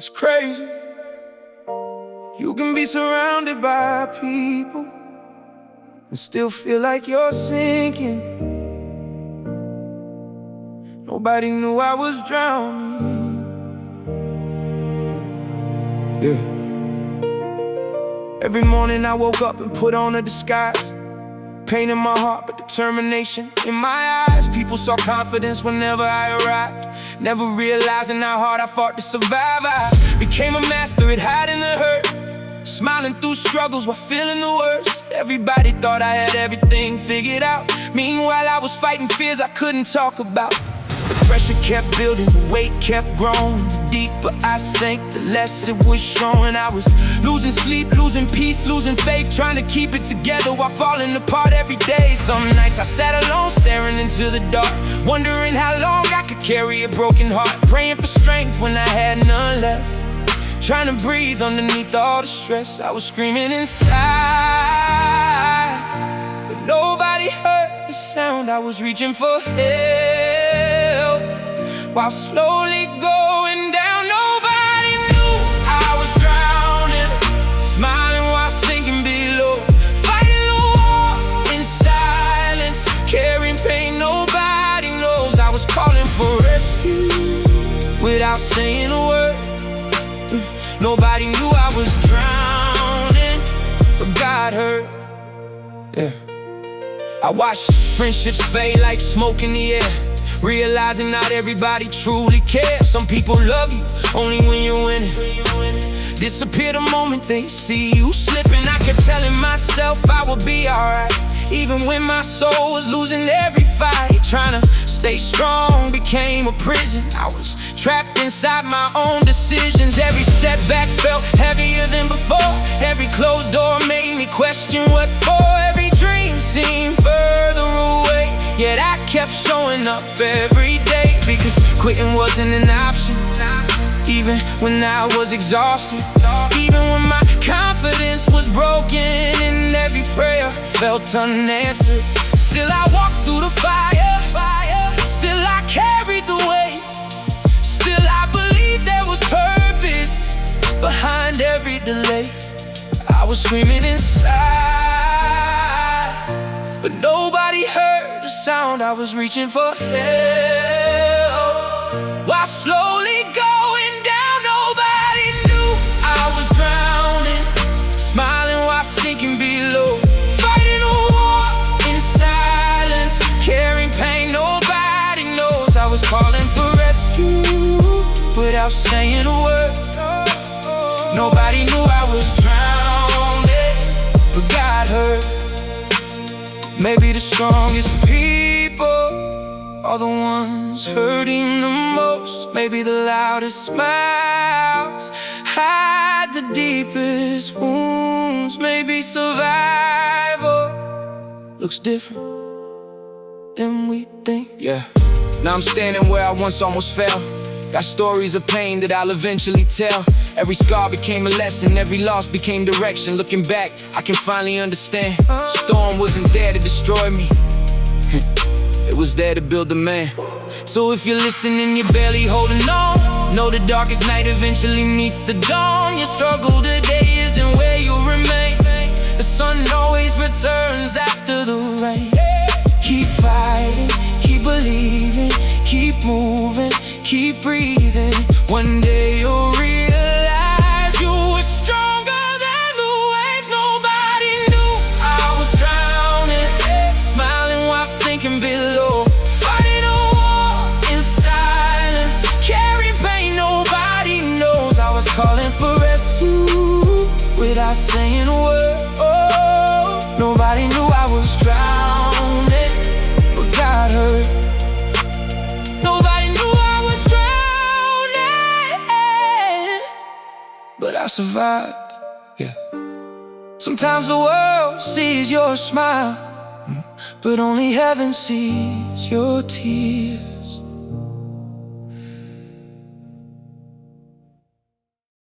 It's crazy. You can be surrounded by people and still feel like you're sinking. Nobody knew I was drowning. Yeah. Every morning I woke up and put on a disguise, pain in my heart but determination in my eyes. People saw confidence whenever I arrived, never realizing how hard I fought to survive. I became a master at hiding the hurt, smiling through struggles while feeling the worst. Everybody thought I had everything figured out. Meanwhile I was fighting fears I couldn't talk about. The pressure kept building, the weight kept growing. The deeper I sank, the less it was showing. I was losing sleep, losing peace, losing faith, trying to keep it together while falling apart every day. Some nights I sat alone, staring into the dark, wondering how long I could carry a broken heart, praying for strength when I had none left, trying to breathe underneath all the stress. I was screaming inside, but nobody heard the sound. I was reaching for help while slowly going down. Nobody knew I was drowning, smiling while sinking below, fighting the war in silence, carrying pain nobody knows. I was calling for rescue without saying a word. Nobody knew I was drowning, but God heard. Yeah. I watched friendships fade like smoke in the air, realizing not everybody truly cares. Some people love you only when you're winning, disappear the moment they see you slipping. I kept telling myself I would be alright, even when my soul was losing every fight. Trying to stay strong became a prison. I was trapped inside my own decisions. Every setback felt heavier than before. Every closed door made me question what for. Every dream seemed further away, yet I kept showing up every day, because quitting wasn't an option. Even when I was exhausted, even when my confidence was broken, and every prayer felt unanswered, still I walked through the fire. Still I carried the weight. Still I believed there was purpose behind every delay. I was screaming inside, but nobody heard the sound. I was reaching for help while slowly going down. Nobody knew I was drowning, smiling while sinking below, fighting a war in silence, carrying pain nobody knows. I was calling for rescue without saying a word. Nobody knew I was drowning, but God heard. Maybe the strongest people are the ones hurting the most. Maybe the loudest smiles hide the deepest wounds. Maybe survival looks different than we think. Yeah. Now I'm standing where I once almost fell. Got stories of pain that I'll eventually tell. Every scar became a lesson, every loss became direction. Looking back, I can finally understand. Storm wasn't there to destroy me, it was there to build a man. So if you're listening, you're barely holding on, know the darkest night eventually meets the dawn. Your struggle today isn't where you'll remain. The sun always returns after the rain. Keep fighting, keep believing, keep moving, keep breathing. One day you'll realize you were stronger than the waves. Nobody knew I was drowning, smiling while sinking below, fighting a war in silence, carrying pain nobody knows. I was calling for rescue without saying a word. Oh, nobody knew I was drowning, but God heard. Nobody knew I was drowning, but I survived. Yeah. Sometimes the world sees your smile, but only heaven sees your tears.